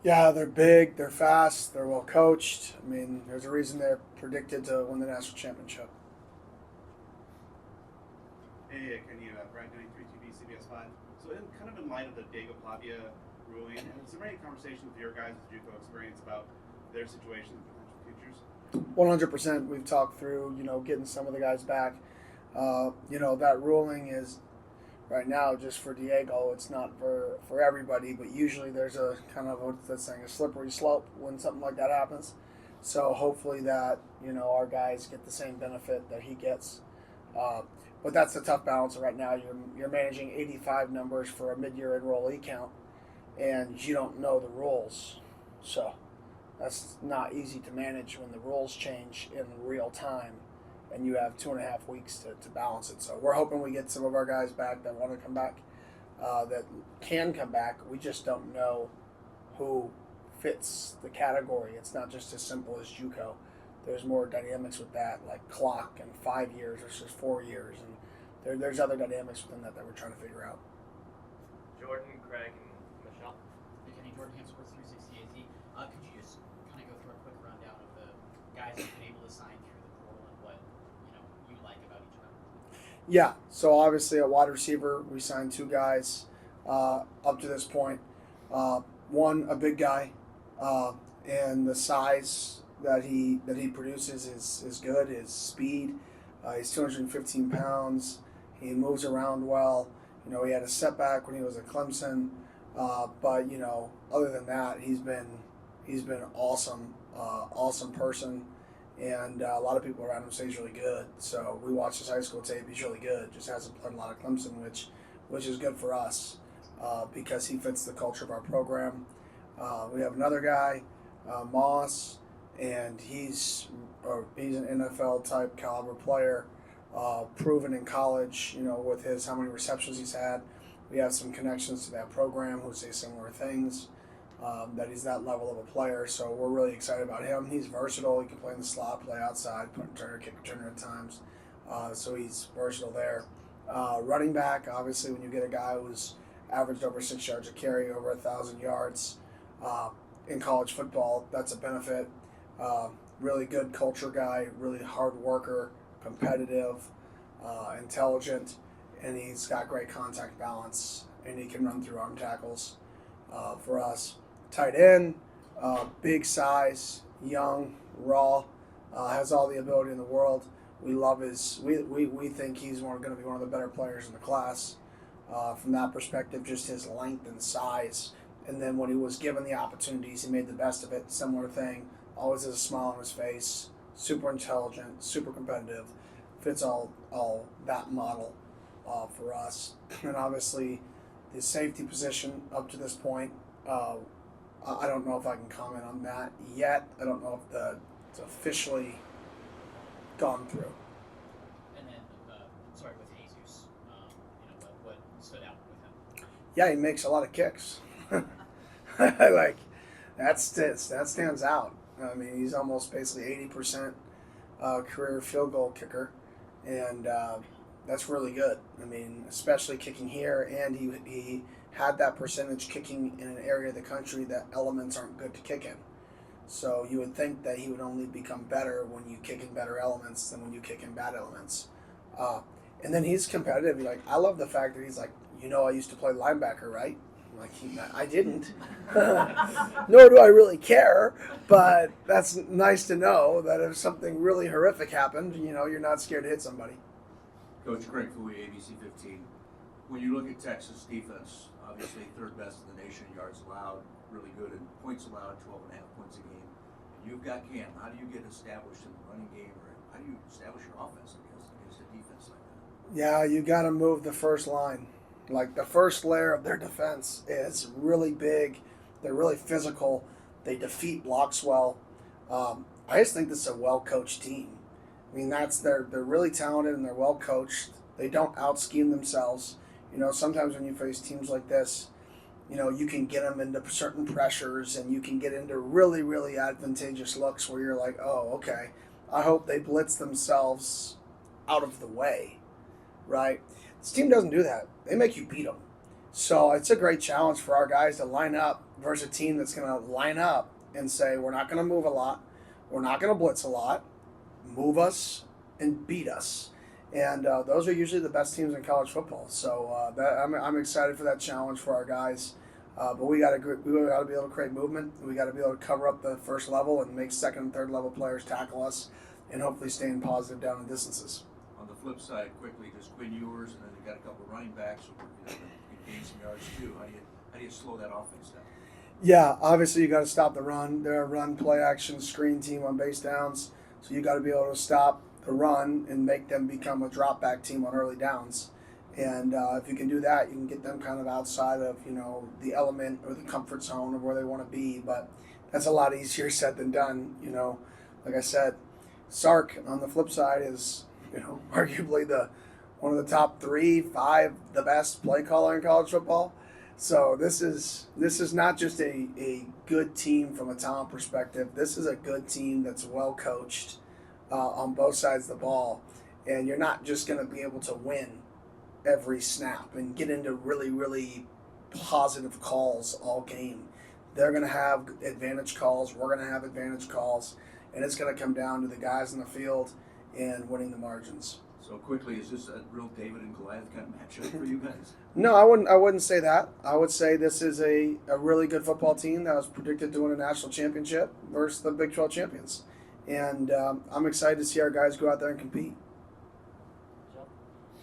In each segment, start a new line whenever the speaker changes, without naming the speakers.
Yeah, they're big, they're fast, they're well coached. I mean, there's a reason they're predicted to win the national championship.
Hey, Kenny, Brad 93 TV, CBS 5. So, kind of in light of the Diego Pavia ruling, has there been any conversation with your guys' JUCO experience about their situation and potential futures?
100%. We've talked through, getting some of the guys back. That ruling is right now just for Diego. It's not for everybody, but usually there's a kind of what's that saying, a slippery slope when something like that happens. So hopefully that our guys get the same benefit that he gets. But that's the tough balance right now. You're managing 85 numbers for a mid-year enrollee count, and you don't know the rules, so that's not easy to manage when the rules change in real time, and you have 2.5 weeks to balance it. So we're hoping we get some of our guys back that want to come back, that can come back. We just don't know who fits the category. It's not just as simple as JUCO. There's more dynamics with that, like clock and 5 years versus 4 years, and there's other dynamics within that we're trying to figure out.
Jordan, Craig, and Michelle.
Hey, Kenny, Jordan Ham, Sports 360 AZ. Could you just kind of go through a quick rundown of the guys you've been able to sign through the portal and what you like about each of them?
Yeah, so obviously a wide receiver, we signed 2 guys up to this point. One, a big guy, and the size that he produces is good. His speed, he's 215 pounds. He moves around well. He had a setback when he was at Clemson, but other than that, he's been awesome, awesome person, and a lot of people around him say he's really good. So we watched his high school tape. He's really good. Just hasn't played a lot of Clemson, which is good for us because he fits the culture of our program. We have another guy, Moss, and he's an NFL type caliber player, proven in college. With how many receptions he's had. We have some connections to that program who say similar things. That he's that level of a player, so we're really excited about him. He's versatile. He can play in the slot, play outside, punt returner, kick returner at times. So he's versatile there. Running back, obviously, when you get a guy who's averaged over 6 yards a carry, over 1,000 yards in college football, that's a benefit. Really good culture guy, really hard worker, competitive, intelligent, and he's got great contact balance, and he can run through arm tackles for us. Tight end, big size, young, raw, has all the ability in the world. We love his. We think he's going to be one of the better players in the class. From that perspective, just his length and size. And then when he was given the opportunities, he made the best of it. Similar thing. Always has a smile on his face. Super intelligent, super competitive. Fits all that model for us. And obviously, the safety position up to this point, I don't know if I can comment on that yet. I don't know if it's officially gone through.
And then, with Jesus, what stood out with him?
Yeah, he makes a lot of kicks. Like that stands out. I mean, he's almost basically 80% career field goal kicker, and that's really good. I mean, especially kicking here, and he had that percentage kicking in an area of the country that elements aren't good to kick in. So you would think that he would only become better when you kick in better elements than when you kick in bad elements. And then he's competitive. I love the fact that he's like, I used to play linebacker, right? I didn't. Nor do I really care, but that's nice to know that if something really horrific happened, you're not scared to hit somebody.
Coach Craig Fouie, ABC 15. When you look at Texas defense, obviously third best in the nation, yards allowed, really good, and points allowed, 12.5 points a game. And you've got Cam. How do you get established in the running game, or how do you establish your offense against a defense like that?
Yeah, you got to move the first line. Like the first layer of their defense is really big. They're really physical. They defeat blocks well. I just think this is a well-coached team. I mean, they're really talented and they're well-coached. They don't out-scheme themselves. Sometimes when you face teams like this, you can get them into certain pressures and you can get into really, really advantageous looks where you're like, oh, okay, I hope they blitz themselves out of the way, right? This team doesn't do that. They make you beat them. So it's a great challenge for our guys to line up versus a team that's going to line up and say, we're not going to move a lot, we're not going to blitz a lot, move us and beat us. And those are usually the best teams in college football. So I'm excited for that challenge for our guys. But we got to be able to create movement. We got to be able to cover up the first level and make second and third level players tackle us, and hopefully staying positive down the distances.
On the flip side, quickly, there's Quinn Ewers, and then they got a couple of running backs who can gain some yards too. How do you slow that offense down?
Yeah, obviously you got to stop the run. They're a run, play action, screen team on base downs, so you got to be able to stop the run and make them become a drop back team on early downs. And if you can do that, you can get them kind of outside of the element or the comfort zone of where they want to be. But that's a lot easier said than done. Like I said, Sark on the flip side is arguably one of the top 3, 5, the best play caller in college football. So this is not just a good team from a talent perspective. This is a good team that's well coached on both sides of the ball, and you're not just going to be able to win every snap and get into really, really positive calls all game. They're going to have advantage calls. We're going to have advantage calls, and it's going to come down to the guys in the field and winning the margins.
So quickly, is this a real David and Goliath kind of matchup for you guys?
No, I wouldn't say that. I would say this is a really good football team that was predicted to win a national championship versus the Big 12 champions. And I'm excited to see our guys go out there and compete.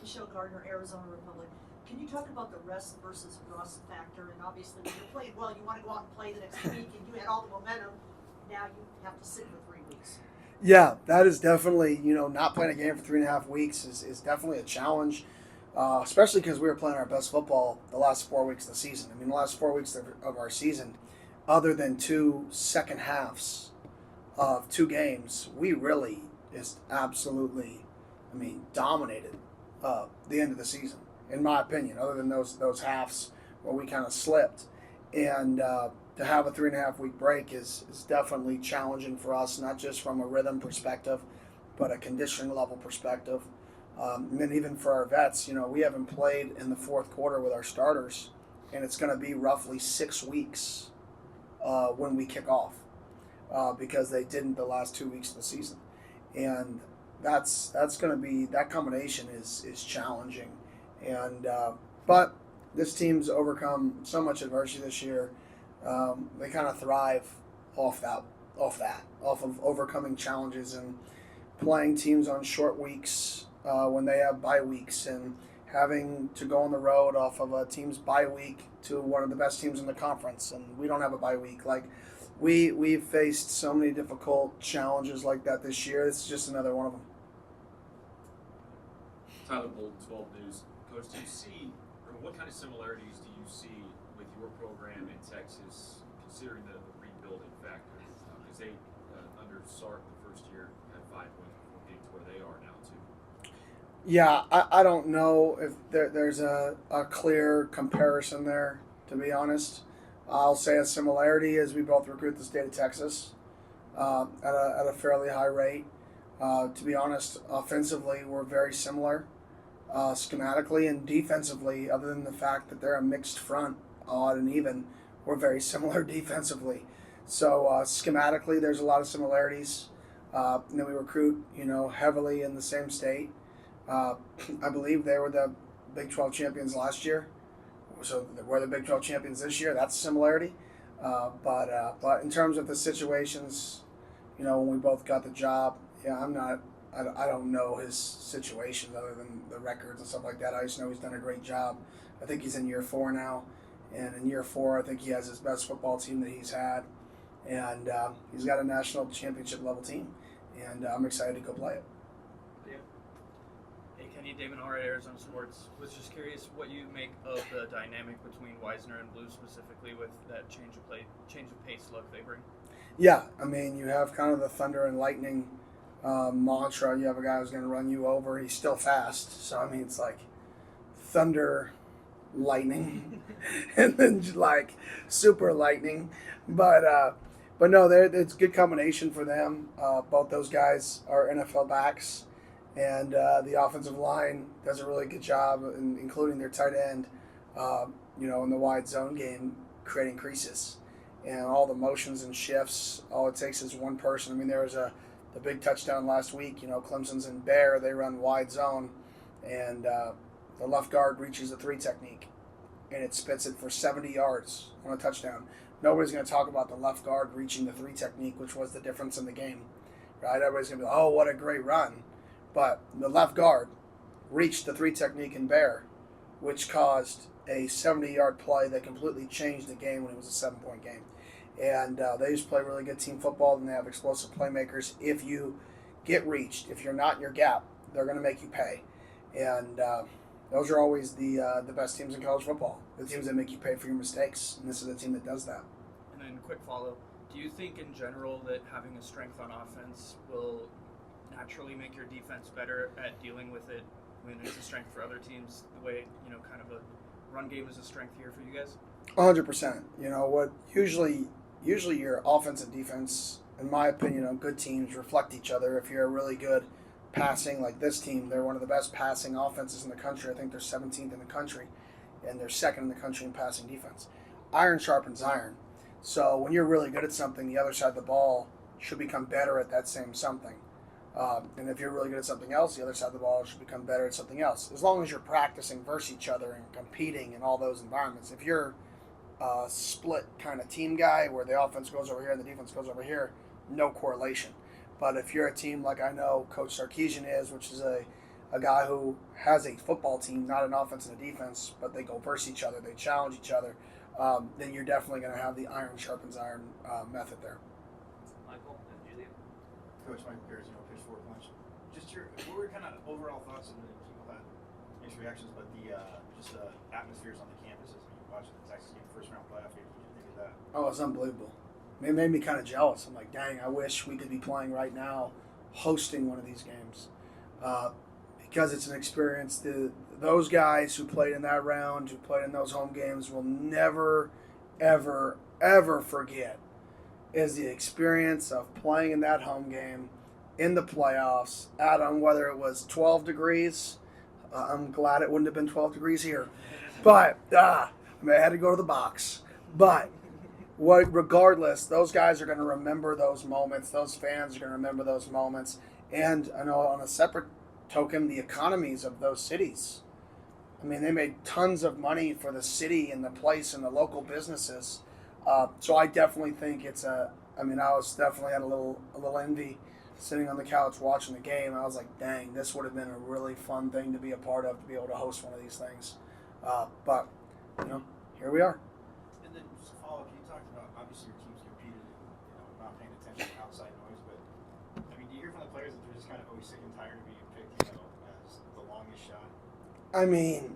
Michelle Gardner, Arizona Republic. Can you talk about the rest versus rust factor? And obviously, when you're playing well, you want to go out and play the next week, and you had all the momentum. Now you have to sit for 3 weeks.
Yeah, that is definitely, not playing a game for 3.5 weeks is definitely a challenge, especially because we were playing our best football the last 4 weeks of the season. I mean, the last 4 weeks of our season, other than 2 second halves of 2 games, we really just absolutely, dominated the end of the season, in my opinion, other than those halves where we kind of slipped. And to have a 3.5 week break is definitely challenging for us, not just from a rhythm perspective, but a conditioning level perspective. And then even for our vets, we haven't played in the fourth quarter with our starters, and it's going to be roughly 6 weeks when we kick off because they didn't the last 2 weeks of the season. And that's going to be, that combination is challenging. And but this team's overcome so much adversity this year. They kind of thrive off of overcoming challenges and playing teams on short weeks when they have bye weeks, and having to go on the road off of a team's bye week to one of the best teams in the conference, and we don't have a bye week. Like we've faced so many difficult challenges like that this year. It's just another one of them.
Tyler Bolden, 12 News. Coach, do you see, or what kind of similarities do you see with your program in Texas, considering the rebuilding factor? Because they, under Sark, the first year, had 5 wins before getting to where they are now, too.
Yeah, I don't know if there's a clear comparison there, to be honest. I'll say a similarity is we both recruit the state of Texas at a fairly high rate. To be honest, offensively, we're very similar. Schematically and defensively, other than the fact that they're a mixed front, odd and even, we're very similar defensively. So schematically, there's a lot of similarities. And then we recruit, heavily in the same state. I believe they were the Big 12 champions last year, so we're the Big 12 champions this year. That's a similarity. But in terms of the situations, when we both got the job, I don't know his situations other than the records and stuff like that. I just know he's done a great job. I think he's in year 4 now, and in year 4, I think he has his best football team that he's had, and he's got a national championship level team, and I'm excited to go play it.
Hey, Kenny, Damon Hart, Arizona Sports. Was just curious what you make of the dynamic between Wisner and Blue, specifically with that change of pace look they bring.
Yeah, you have kind of the thunder and lightning mantra. You have a guy who's going to run you over. He's still fast, so it's like thunder, lightning, and then like super lightning. But no, it's a good combination for them. Both those guys are NFL backs, and the offensive line does a really good job, including their tight end. In the wide zone game, creating creases. and all the motions and shifts. All it takes is one person. I mean, there was the big touchdown last week. Clemson's in bear. They run wide zone, and the left guard reaches the 3 technique, and it spits it for 70 yards on a touchdown. Nobody's going to talk about the left guard reaching the 3 technique, which was the difference in the game, right? Everybody's going to be like, oh, what a great run. But the left guard reached the 3 technique in bear, which caused a 70-yard play that completely changed the game when it was a 7-point game. And they just play really good team football, and they have explosive playmakers. If you get reached, if you're not in your gap, they're going to make you pay. And those are always the best teams in college football, the teams that make you pay for your mistakes. And this is a team that does that.
And then quick follow, do you think in general that having a strength on offense will naturally make your defense better at dealing with it when it's a strength for other teams, the way, kind of a run game is a strength here for you guys?
100%. What usually your offense and defense, in my opinion, good teams reflect each other. If you're a really good passing, like this team, they're one of the best passing offenses in the country. I think they're 17th in the country, and they're second in the country in passing defense. Iron sharpens iron. So when you're really good at something, the other side of the ball should become better at that same something. And if you're really good at something else, the other side of the ball should become better at something else. As long as you're practicing versus each other and competing in all those environments. If you're a split kind of team guy where the offense goes over here and the defense goes over here, no correlation. But if you're a team like I know Coach Sarkisian is, which is a guy who has a football team, not an offense and a defense, but they go versus each other, they challenge each other, then you're definitely going to have the iron sharpens iron method there.
Michael and Julia.
Coach Michael Pierce, pitch 4 punch. Just what were kind of overall thoughts, and people had mixed reactions, but the atmospheres on the campuses. I mean, watching the Texas game, first round playoff game, what did you think of that?
Oh, it's unbelievable. It made me kind of jealous. I'm like, dang, I wish we could be playing right now, hosting one of these games, because it's an experience. Those guys who played in that round, who played in those home games, will never, ever, ever forget is the experience of playing in that home game in the playoffs whether it was 12 degrees. I'm glad it wouldn't have been 12 degrees here, but I had to go to the box. But regardless, those guys are going to remember those moments. Those fans are going to remember those moments. And I know on a separate token, the economies of those cities. I mean, they made tons of money for the city and the place and the local businesses. So I definitely think I was definitely had a little envy sitting on the couch watching the game. I was like, dang, this would have been a really fun thing to be a part of, to be able to host one of these things. But here we are.
And then just to follow up, you talked about obviously your team's competed and not paying attention to outside noise, but I mean, do you hear from the players that they're just kind of always sick and tired of being picked, as the longest shot?
I mean,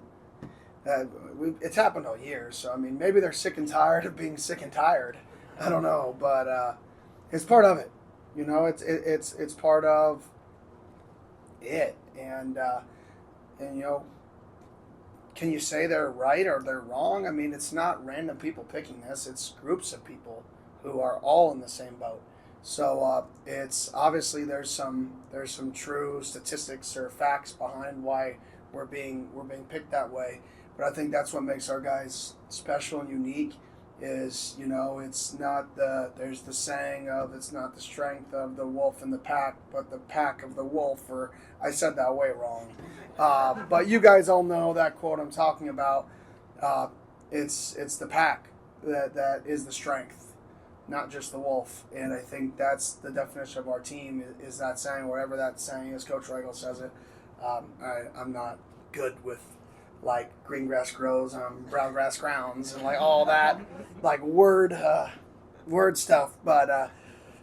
it's happened all year, so I mean, maybe they're sick and tired of being sick and tired. I don't know, but it's part of it. It's part of it, and can you say they're right or they're wrong? I mean, it's not random people picking this; it's groups of people who are all in the same boat. So it's obviously there's some true statistics or facts behind why we're being picked that way. But I think that's what makes our guys special and unique is, it's not there's the saying of it's not the strength of the wolf in the pack, but the pack of the wolf, or I said that way wrong. But you guys all know that quote I'm talking about. It's the pack that is the strength, not just the wolf. And I think that's the definition of our team is that saying, wherever that saying is. Coach Reigel says it. I'm not good with like green grass grows on brown grass grounds and like all that like word stuff, but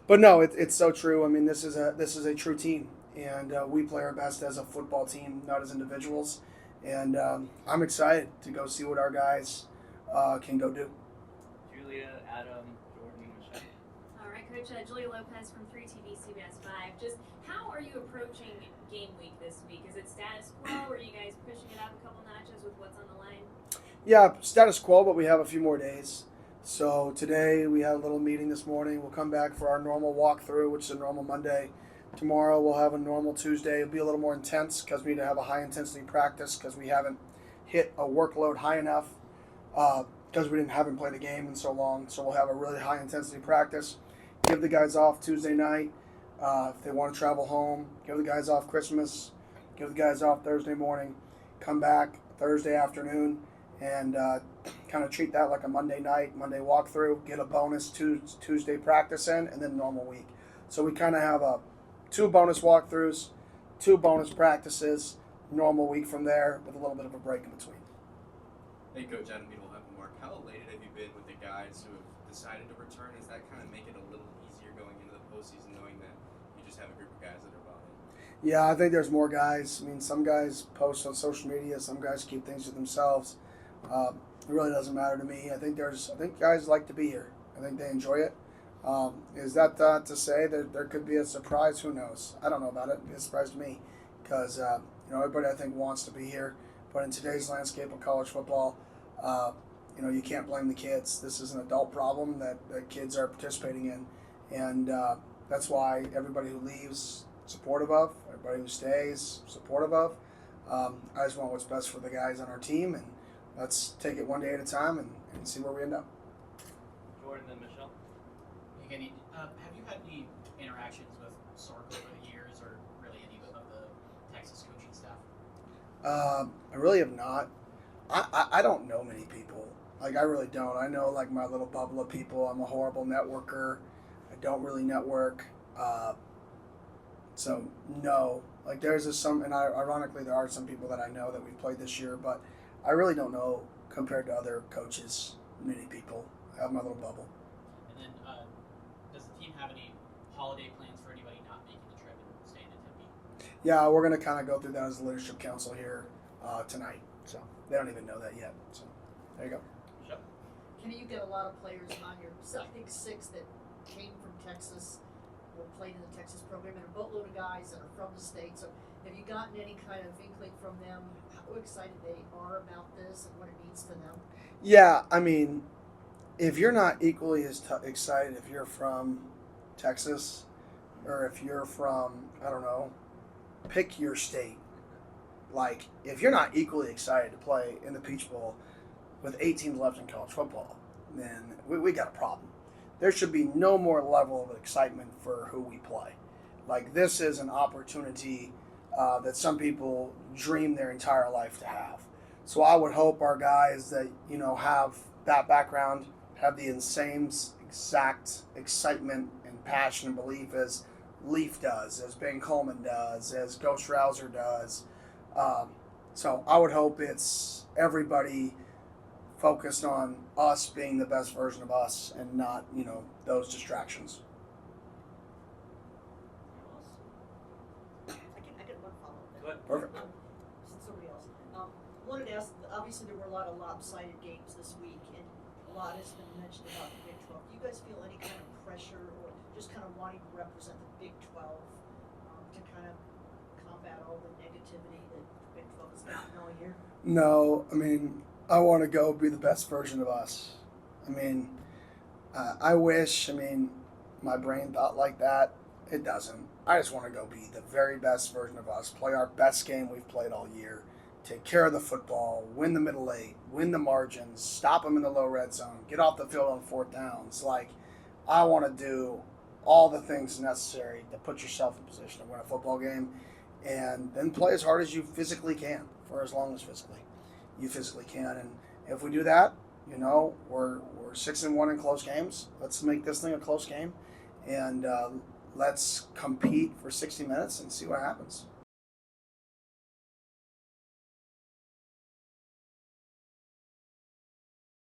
no, it's so true. I mean, this is a true team, and we play our best as a football team, not as individuals. And I'm excited to go see what our guys can go do.
Julia, Adam, Jordan, Michelle.
All right, Coach. Julia Lopez from 3TV CBS 5. Just how are you approaching game week this week? Is it status quo, or are you guys pushing it up a couple notches with what's on the line?
Yeah, status quo, but we have a few more days. So today we had a little meeting this morning. We'll come back for our normal walkthrough, which is a normal Monday. Tomorrow we'll have a normal Tuesday. It'll be a little more intense because we need to have a high intensity practice because we haven't hit a workload high enough. because we haven't played a game in so long. So we'll have a really high intensity practice. Give the guys off Tuesday night if they want to travel home. Give the guys off Christmas. Give the guys off Thursday morning. Come back Thursday afternoon and kind of treat that like a Monday night, Monday walkthrough. Get a bonus Tuesday practice in, and then normal week. So we kind of have 2 bonus walkthroughs, 2 bonus practices, normal week from there with a little bit of a break in between.
Hey, Coach Adam Mark, how elated have you been with the guys who have decided to return? Does that kind of make it a little easier going into the postseason, knowing that you just have a group of guys that are bought in?
Yeah, I think there's more guys. I mean, some guys post on social media, some guys keep things to themselves. It really doesn't matter to me. I think guys like to be here. I think they enjoy it. Is that to say that there could be a surprise? Who knows? I don't know about it. It'd be a surprise to me because everybody I think wants to be here. But in today's landscape of college football, you can't blame the kids. This is an adult problem that kids are participating in, and that's why everybody who leaves supportive of, everybody who stays supportive of. I just want what's best for the guys on our team, and let's take it one day at a time and see where we end up.
Jordan and Michelle.
Hey, Kenny, have you had any interactions with Sark over the years, or really any of the Texas coaching staff?
I really have not. I don't know many people. Like, I really don't. I know, like, my little bubble of people. I'm a horrible networker. I don't really network. So, no. Like, ironically, there are some people that I know that we've played this year, but I really don't know, compared to other coaches, many people. I have my little bubble.
And then, does the team have any holiday plans for anybody not making the trip and staying in Tempe?
Yeah, we're going to kind of go through that as a leadership council here tonight. So, they don't even know that yet. So, there you go.
Michelle.
Kenny, you get a lot of players on your, I think 6 that came from Texas or played in the Texas program, and a boatload of guys that are from the state. So have you gotten any kind of inkling from them how excited they are about this and what it means to them?
Yeah, I mean, if you're not equally as excited if you're from Texas or if you're from, I don't know, pick your state. Like, if you're not equally excited to play in the Peach Bowl with 8 teams left in college football, then we got a problem. There should be no more level of excitement for who we play. Like, this is an opportunity that some people dream their entire life to have. So I would hope our guys that, have that background, have the same exact excitement and passion and belief as Leaf does, as Ben Coleman does, as Ghost Rouser does. So I would hope it's everybody focused on us being the best version of us and not, those distractions.
I get one follow-up there.
Go ahead.
Perfect.
Somebody else. Wanted to ask, obviously there were a lot of lopsided games this week, and a lot has been mentioned about the Big 12. Do you guys feel any kind of pressure or just kind of wanting to represent the Big 12 to kind of combat all the negativity that the Big 12 has gotten all year?
No, I mean, I want to go be the best version of us. I mean, I wish, my brain thought like that. It doesn't. I just want to go be the very best version of us, play our best game we've played all year, take care of the football, win the middle 8, win the margins, stop them in the low red zone, get off the field on 4th downs. Like, I want to do all the things necessary to put yourself in position to win a football game, and then play as hard as you physically can for as long as you physically can. And if we do that, we're 6-1 in close games. Let's make this thing a close game, and let's compete for 60 minutes and see what happens.